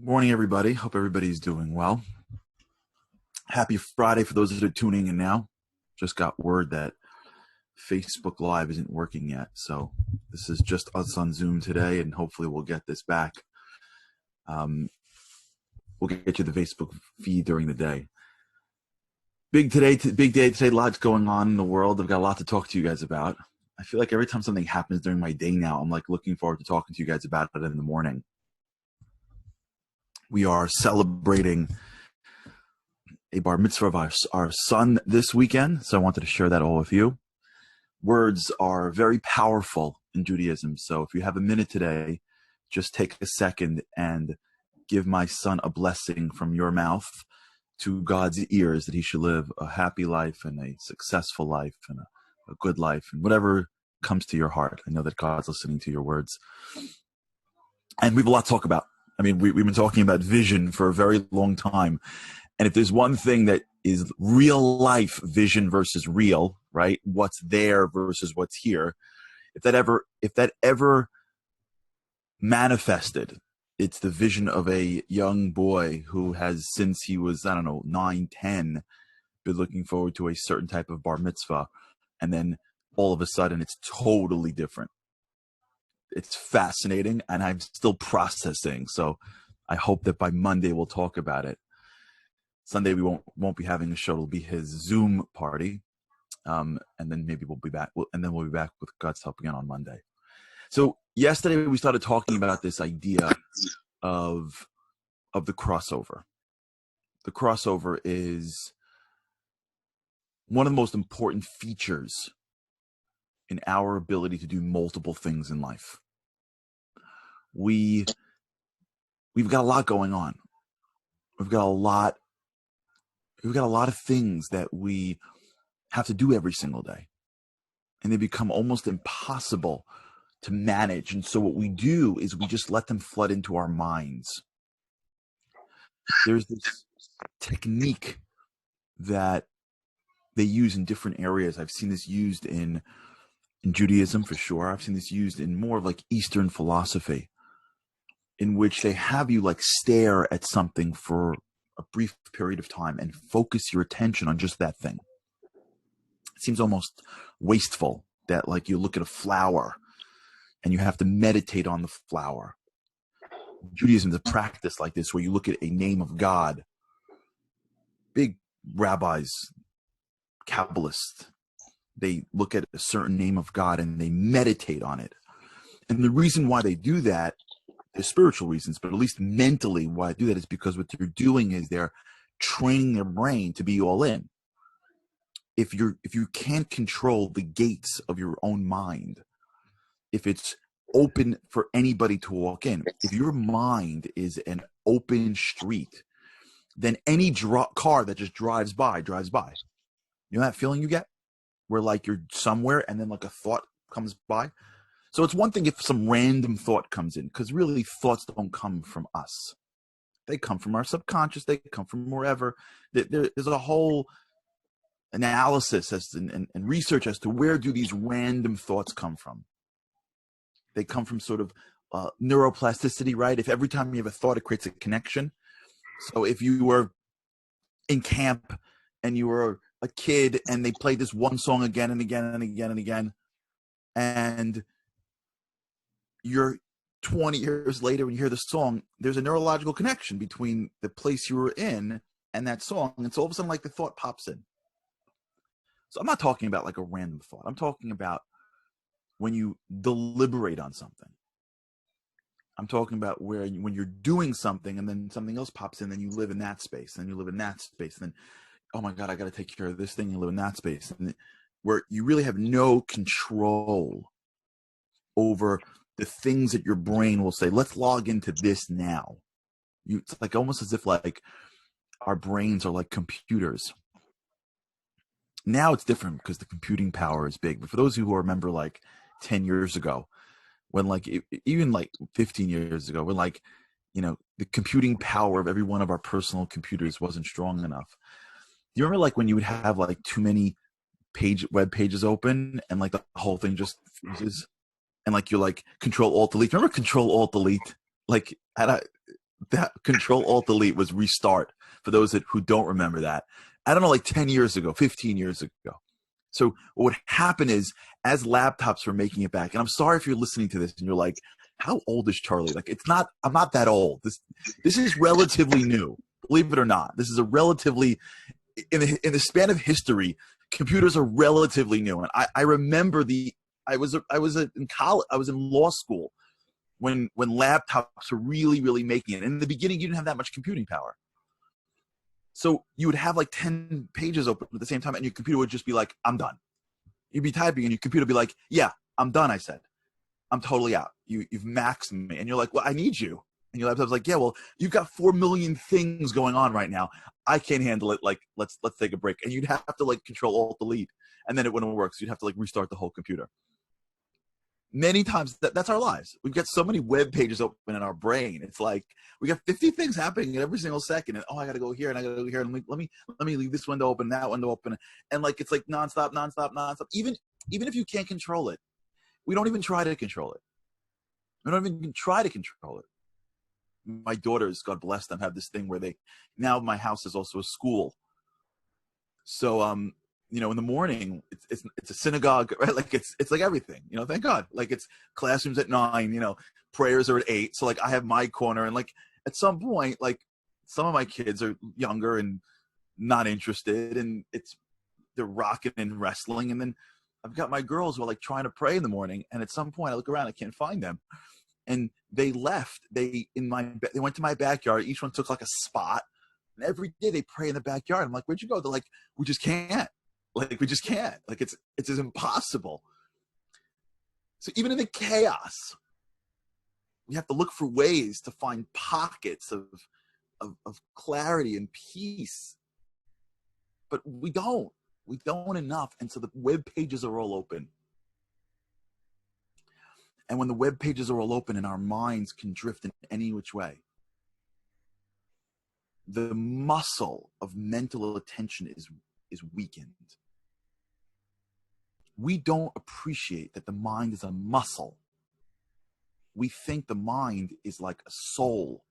Morning, everybody. Hope everybody's doing well. Happy Friday for those that are tuning in now. Just got word that Facebook Live isn't working yet, so this is just us on Zoom today, and hopefully we'll get this back. We'll get you the Facebook feed during the day. Big day today. Lots going on in the world. I've got a lot to talk to you guys about. I feel like every time something happens during my day now, I'm like looking forward to talking to you guys about it in the morning. We are celebrating a bar mitzvah of our son this weekend, so I wanted to share that all with you. Words are very powerful in Judaism, so if you have a minute today, just take a second and give my son a blessing from your mouth to God's ears, that he should live a happy life and a successful life and a good life, and whatever comes to your heart. I know that God's listening to your words. And we have a lot to talk about. I mean, we've been talking about vision for a very long time. And if there's one thing that is real life vision versus real, right? What's there versus what's here. If that ever manifested, it's the vision of a young boy who has, since he was, 9, 10, been looking forward to a certain type of bar mitzvah. And then all of a sudden it's totally different. It's fascinating, and I'm still processing. So I hope that by Monday we'll talk about it. Sunday we won't be having a show. It'll be his Zoom party, and then maybe we'll be back. And then we'll be back with God's help again on Monday. So yesterday we started talking about this idea of the crossover. The crossover is one of the most important features in our ability to do multiple things in life. We've got a lot going on. We've got a lot of things that we have to do every single day, and they become almost impossible to manage. And so what we do is we just let them flood into our minds. There's this technique that they use in different areas. I've seen this used in Judaism for sure. I've seen this used in more of like Eastern philosophy, in which they have you like stare at something for a brief period of time and focus your attention on just that thing. It seems almost wasteful that like you look at a flower and you have to meditate on the flower. Judaism is a practice like this where you look at a name of God. Big rabbis, Kabbalists, they look at a certain name of God and they meditate on it. And the reason why they do that, there's spiritual reasons, but at least mentally why they do that is because what they're doing is they're training their brain to be all in. If you can't control the gates of your own mind, if it's open for anybody to walk in, if your mind is an open street, then any car that just drives by. You know that feeling you get? Where like you're somewhere and then like a thought comes by. So it's one thing if some random thought comes in, because really thoughts don't come from us. They come from our subconscious. They come from wherever. There's a whole analysis and research as to where do these random thoughts come from. They come from sort of neuroplasticity, right? If every time you have a thought, it creates a connection. So if you were in camp and you were a kid and they played this one song again and again and again and again, and you're 20 years later when you hear the song, there's a neurological connection between the place you were in and that song. And so all of a sudden, like the thought pops in. So I'm not talking about like a random thought. I'm talking about when you deliberate on something. I'm talking about when you're doing something and then something else pops in, then you live in that space, then you live in that space, and then, oh my God, I got to take care of this thing and live in that space. And where you really have no control over the things that your brain will say, let's log into this now. It's like almost as if like our brains are like computers. Now it's different because the computing power is big. But for those of you who remember like 10 years ago, when like even like 15 years ago, when like, the computing power of every one of our personal computers wasn't strong enough. Do you remember like when you would have like too many web pages open and like the whole thing just freezes? And like you're like Control Alt Delete. Remember Control Alt Delete? Like That Control Alt Delete was restart for those who don't remember that. I don't know, like 10 years ago, 15 years ago. So what happened is, as laptops were making it back, and I'm sorry if you're listening to this and you're like, how old is Charlie? Like, I'm not that old. This is relatively new, believe it or not. This is a relatively, in the span of history, computers are relatively new. And I remember I was in college, I was in law school when laptops were really making it. And in the beginning, you didn't have that much computing power. So you would have like 10 pages open at the same time, and your computer would just be like, I'm done. You'd be typing, and your computer would be like, yeah, I'm done, I said. I'm totally out. You've maxed me. And you're like, well, I need you. And your laptop's like, yeah, well, you've got 4 million things going on right now. I can't handle it. Like, let's take a break. And you'd have to like Control Alt Delete, and then it wouldn't work. So you'd have to like restart the whole computer. Many times that's our lives. We've got so many web pages open in our brain. It's like we got 50 things happening every single second. And I got to go here and I got to go here. And let me leave this window open, that window open. And like, it's like nonstop. Even if you can't control it, we don't even try to control it. We don't even try to control it. My daughters, God bless them, have this thing where now my house is also a school. So, in the morning, it's a synagogue, right? Like it's like everything, thank God. Like it's classrooms at 9, prayers are at 8. So like I have my corner, and like at some point, like some of my kids are younger and not interested, and they're rocking and wrestling. And then I've got my girls who are like trying to pray in the morning. And at some point I look around, I can't find them. And they left, they went to my backyard. Each one took like a spot, and every day they pray in the backyard. I'm like, where'd you go? They're like, we just can't. Like, we just can't. Like, it's impossible. So even in the chaos, we have to look for ways to find pockets of clarity and peace. But we don't enough. And so the web pages are all open. And when the web pages are all open and our minds can drift in any which way, the muscle of mental attention is weakened. We don't appreciate that the mind is a muscle. We think the mind is like a soul,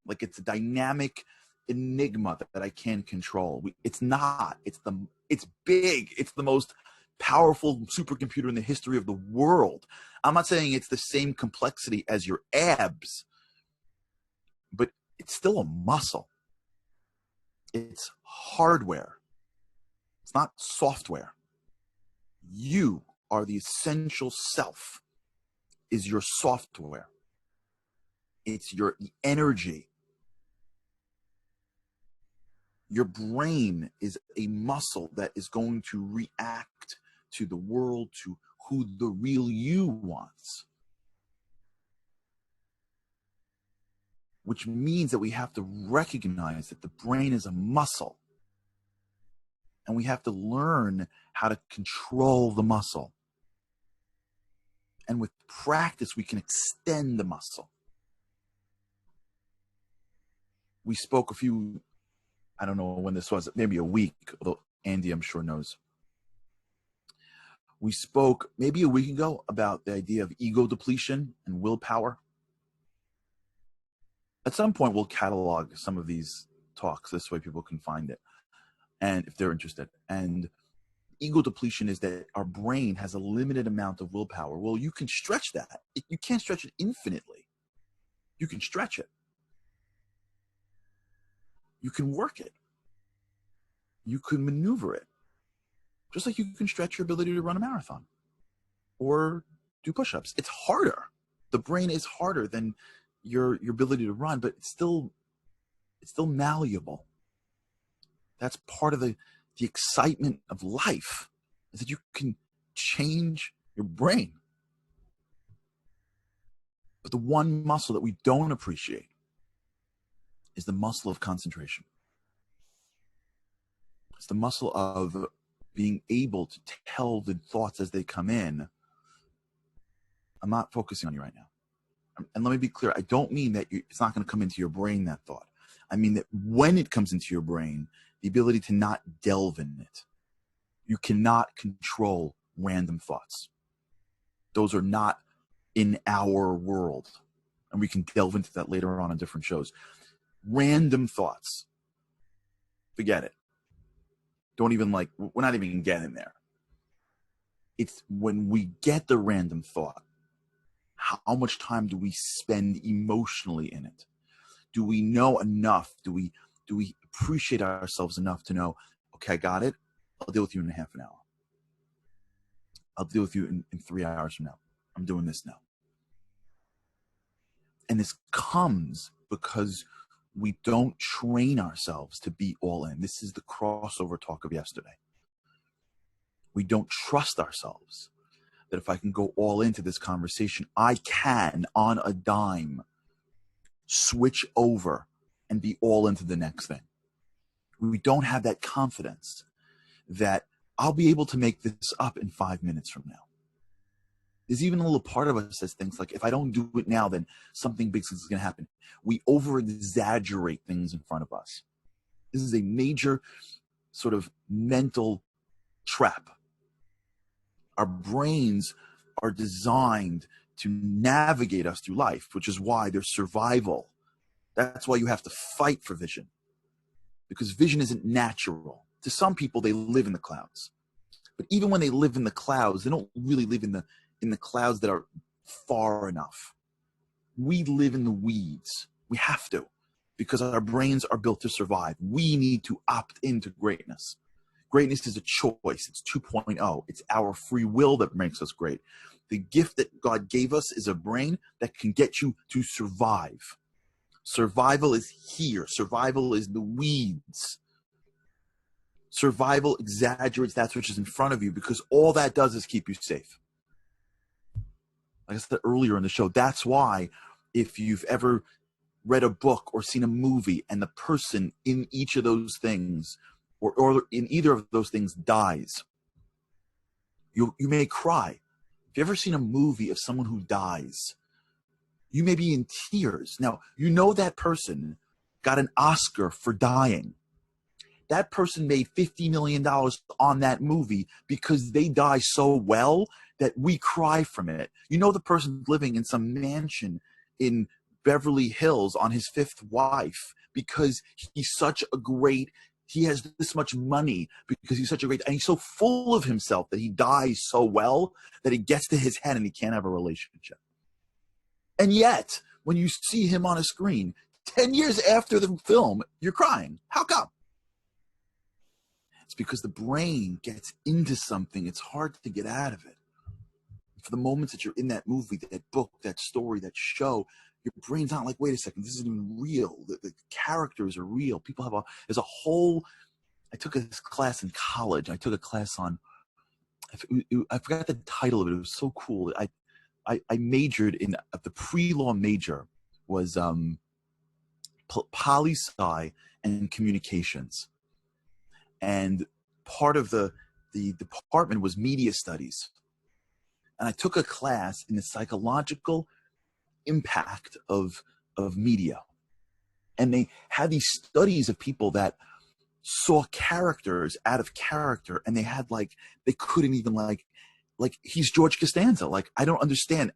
like it's a dynamic enigma that I can't control. It's not. It's big. It's the most powerful supercomputer in the history of the world. I'm not saying it's the same complexity as your abs, but it's still a muscle. It's hardware. It's not software. You are the essential self, is your software. It's your energy. Your brain is a muscle that is going to react to the world, to who the real you wants. Which means that we have to recognize that the brain is a muscle. And we have to learn how to control the muscle. And with practice, we can extend the muscle. We spoke I don't know when this was, maybe a week, although Andy, I'm sure, knows. We spoke maybe a week ago about the idea of ego depletion and willpower. At some point, we'll catalog some of these talks. This way people can find it, and if they're interested. And ego depletion is that our brain has a limited amount of willpower. Well, you can stretch that. You can't stretch it infinitely. You can stretch it. You can work it. You can maneuver it. Just like you can stretch your ability to run a marathon or do push-ups. It's harder. The brain is harder than your ability to run, but it's still malleable. That's part of the excitement of life, is that you can change your brain. But the one muscle that we don't appreciate is the muscle of concentration. It's the muscle of being able to tell the thoughts as they come in, I'm not focusing on you right now. And let me be clear, I don't mean that it's not going to come into your brain, that thought. I mean that when it comes into your brain, the ability to not delve in it. You cannot control random thoughts. Those are not in our world. And we can delve into that later on different shows. Random thoughts. Forget it. Don't even we're not even getting there. It's when we get the random thought, how much time do we spend emotionally in it? Do we know enough? Do we appreciate ourselves enough to know, okay, I got it. I'll deal with you in a half an hour. I'll deal with you in 3 hours from now. I'm doing this now. And this comes because we don't train ourselves to be all in. This is the crossover talk of yesterday. We don't trust ourselves that if I can go all into this conversation, I can, on a dime, switch over and be all into the next thing. We don't have that confidence that I'll be able to make this up in 5 minutes from now. There's even a little part of us that thinks like, if I don't do it now, then something big is going to happen. We over-exaggerate things in front of us. This is a major sort of mental trap. Our brains are designed to navigate us through life, which is why there's survival. That's why you have to fight for vision, because vision isn't natural. To some people, they live in the clouds. But even when they live in the clouds, they don't really live in the clouds that are far enough. We live in the weeds. We have to, because our brains are built to survive. We need to opt into greatness. Greatness is a choice. It's 2.0. It's our free will that makes us great. The gift that God gave us is a brain that can get you to survive. Survival is here. Survival is the weeds. Survival exaggerates that which is in front of you, because all that does is keep you safe. Like I said earlier in the show, that's why if you've ever read a book or seen a movie and the person in each of those things or in either of those things dies, you may cry. If you've ever seen a movie of someone who dies, you may be in tears. Now, you know that person got an Oscar for dying. That person made $50 million on that movie because they die so well that we cry from it. You know the person's living in some mansion in Beverly Hills on his fifth wife because he has this much money because he's such a great, and he's so full of himself that he dies so well that it gets to his head and he can't have a relationship. And yet, when you see him on a screen, 10 years after the film, you're crying. How come? It's because the brain gets into something. It's hard to get out of it. For the moments that you're in that movie, that book, that story, that show, your brain's not like, wait a second, this isn't even real. The characters are real. People have there's a whole, I took this class in college. I took a class on, I forgot the title of it. It was so cool. I majored in, the pre-law major was poli-sci and communications. And part of the department was media studies. And I took a class in the psychological impact of media. And they had these studies of people that saw characters out of character, and they had they couldn't even like he's George Costanza. I don't understand.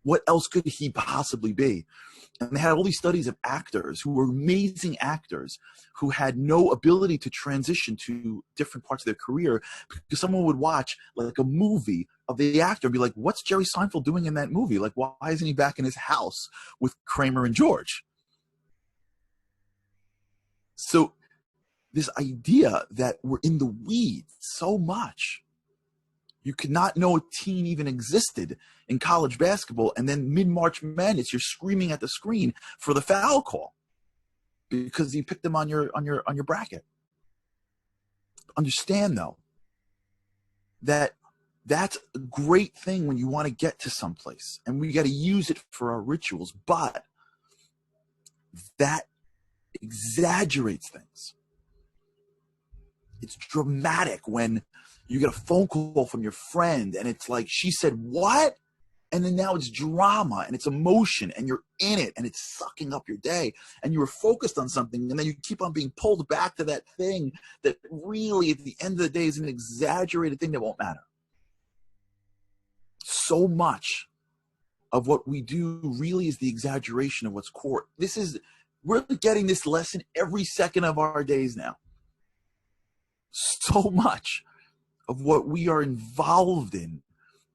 What else could he possibly be? And they had all these studies of actors who were amazing actors who had no ability to transition to different parts of their career, because someone would watch a movie of the actor and be like, what's Jerry Seinfeld doing in that movie? Why isn't he back in his house with Kramer and George? So this idea that we're in the weeds so much. You could not know a team even existed in college basketball, and then mid-March Madness, you're screaming at the screen for the foul call because you picked them on your bracket. Understand though that that's a great thing when you want to get to someplace, and we got to use it for our rituals, but that exaggerates things. It's dramatic when you get a phone call from your friend and it's like, she said, what? And then now it's drama and it's emotion and you're in it and it's sucking up your day and you were focused on something, and then you keep on being pulled back to that thing that really at the end of the day is an exaggerated thing that won't matter. So much of what we do really is the exaggeration of what's core. We're getting this lesson every second of our days now. So much of what we are involved in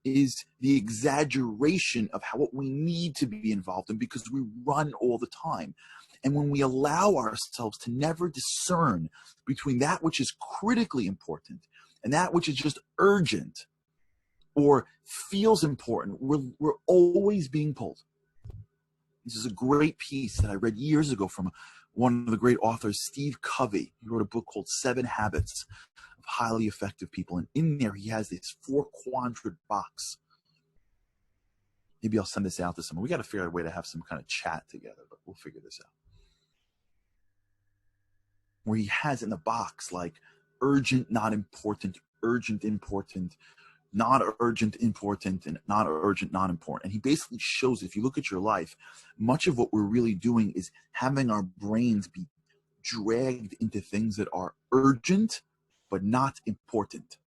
is the exaggeration of what we need to be involved in, because we run all the time. And when we allow ourselves to never discern between that which is critically important and that which is just urgent or feels important, we're always being pulled. This is a great piece that I read years ago from one of the great authors, Steve Covey. He wrote a book called 7 Habits of Highly Effective People. And in there, he has this 4-quadrant box. Maybe I'll send this out to someone. We got to figure out a way to have some kind of chat together, but we'll figure this out. Where he has in the box, like, urgent, not important, urgent, important, not urgent, important, and not urgent, not important. And he basically shows, if you look at your life, much of what we're really doing is having our brains be dragged into things that are urgent, but not important.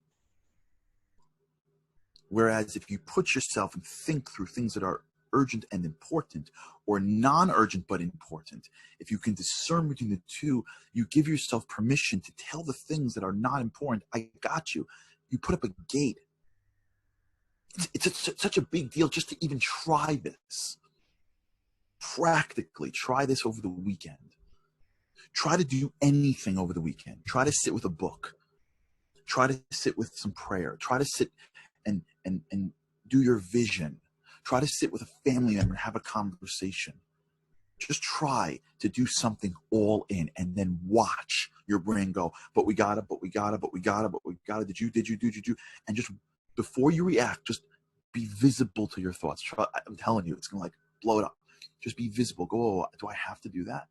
Whereas if you put yourself and think through things that are urgent and important, or non-urgent but important, if you can discern between the two, you give yourself permission to tell the things that are not important, I got you. You put up a gate. It's such a big deal just to even try this. Practically, try this over the weekend. Try to do anything over the weekend. Try to sit with a book. Try to sit with some prayer. Try to sit and do your vision. Try to sit with a family member and have a conversation. Just try to do something all in, and then watch your brain go, but we gotta, but we gotta, but we gotta, but we gotta, did you, and just before you react, just be visible to your thoughts. I'm telling you, it's gonna like blow it up. Just be visible. Go, oh, do I have to do that?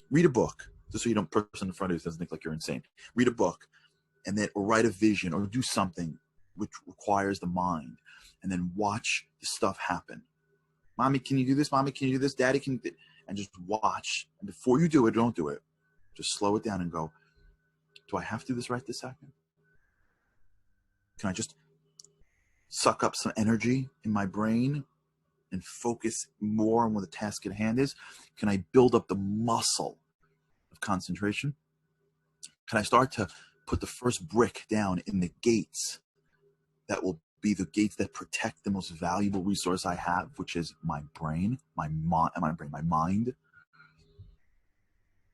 Read a book, just so you don't, person in front of you doesn't think like you're insane. Read a book, and then, or write a vision, or do something which requires the mind, and then watch the stuff happen. Mommy, can you do this? Mommy, can you do this? Daddy, can you do? And just watch. And before you do it, don't do it. Just slow it down and go, do I have to do this right this second? Can I just suck up some energy in my brain and focus more on what the task at hand is? Can I build up the muscle of concentration? Can I start to put the first brick down in the gates that will be the gates that protect the most valuable resource I have, which is my brain, my mind.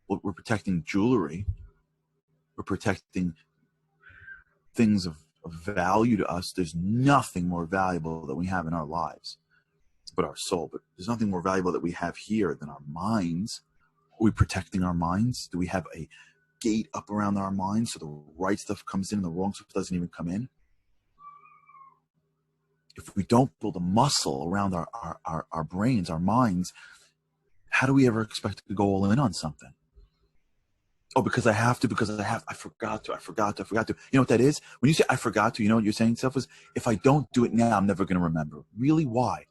Well, we're protecting jewelry. We're protecting things of value to us. There's nothing more valuable that we have in our lives but our soul. But there's nothing more valuable that we have here than our minds. Are we protecting our minds? Do we have a gate up around our minds so the right stuff comes in and the wrong stuff doesn't even come in? If we don't build a muscle around our brains, our minds, how do we ever expect to go all in on something? Oh, because I have to, I forgot to. You know what that is? When you say I forgot to, you know what you're saying to yourself is, if I don't do it now, I'm never going to remember. Really? Why?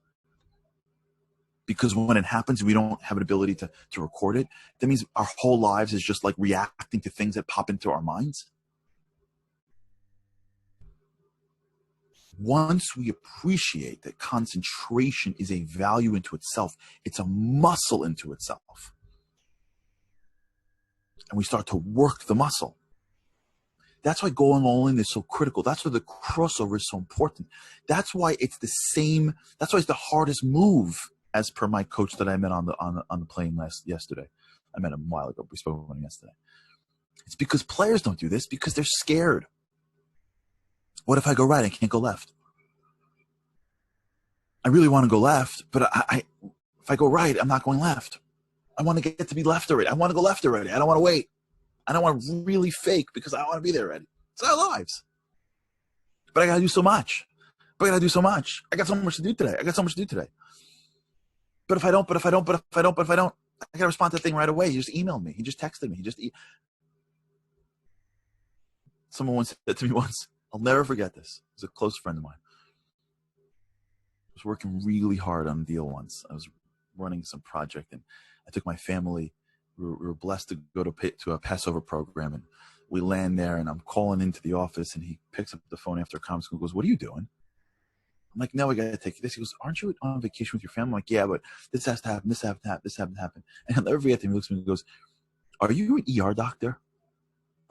Because when it happens, we don't have an ability to record it. That means our whole lives is just like reacting to things that pop into our minds. Once we appreciate that concentration is a value into itself, it's a muscle into itself, and we start to work the muscle. That's why going all in is so critical. That's why the crossover is so important. That's why it's the same. That's why it's the hardest move, as per my coach that I met on the plane yesterday. I met him a while ago. We spoke with him yesterday. It's because players don't do this because they're scared. What if I go right? I can't go left. I really want to go left, but if I go right, I'm not going left. I want to get to be left already. I want to go left already. I don't want to wait. I don't want to really fake because I want to be there already. It's our lives. But I got to do so much. I got so much to do today. But if I don't, I got to respond to the thing right away. He just emailed me. He just texted me. Someone once said to me once, I'll never forget this. It was a close friend of mine. I was working really hard on a deal once. I was running some project, and I took my family. We were blessed to go to a Passover program, and we land there, and I'm calling into the office, and he picks up the phone after a conference and goes, "What are you doing?" I'm like, no, I got to take this. He goes, aren't you on vacation with your family? I'm like, yeah, but this has to happen. This has to happen. This has to happen. And I'll never forget him. He looks at me and goes, are you an ER doctor?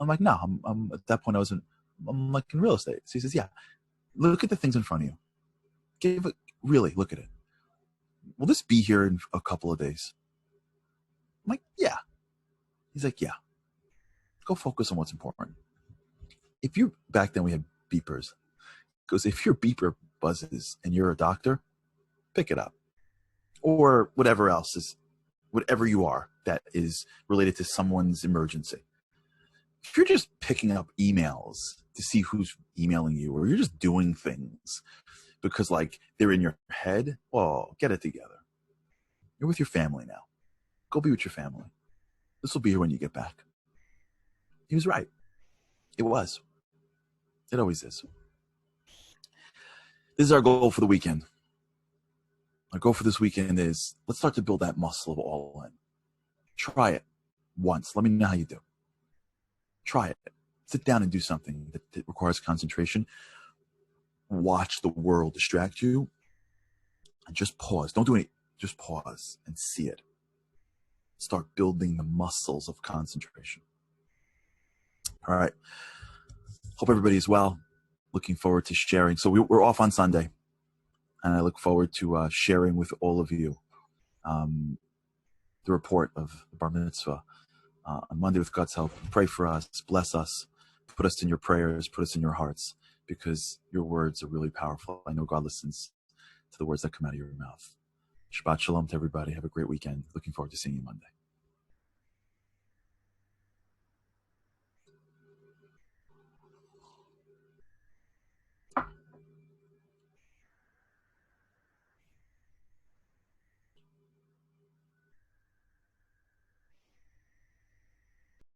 I'm like, no, I'm at that point, I'm like in real estate. So he says, yeah, look at the things in front of you. Really look at it. Will this be here in a couple of days? I'm like, yeah. He's like, yeah. Go focus on what's important. Back then we had beepers. Because if your beeper buzzes and you're a doctor, pick it up. Or whatever else is, whatever you are that is related to someone's emergency. If you're just picking up emails to see who's emailing you, or you're just doing things because like they're in your head, well, get it together. You're with your family now. Go be with your family. This will be here when you get back. He was right. It was. It always is. This is our goal for the weekend. Our goal for this weekend is let's start to build that muscle of all in. Try it once. Let me know how you do. Try it. Sit down and do something that requires concentration. Watch the world distract you. And just pause. Don't do anything. Just pause and see it. Start building the muscles of concentration. All right. Hope everybody is well. Looking forward to sharing. So we're off on Sunday. And I look forward to sharing with all of you the report of the Bar Mitzvah on Monday with God's help. Pray for us. Bless us. Put us in your prayers. Put us in your hearts. Because your words are really powerful. I know God listens to the words that come out of your mouth. Shabbat shalom to everybody. Have a great weekend. Looking forward to seeing you Monday.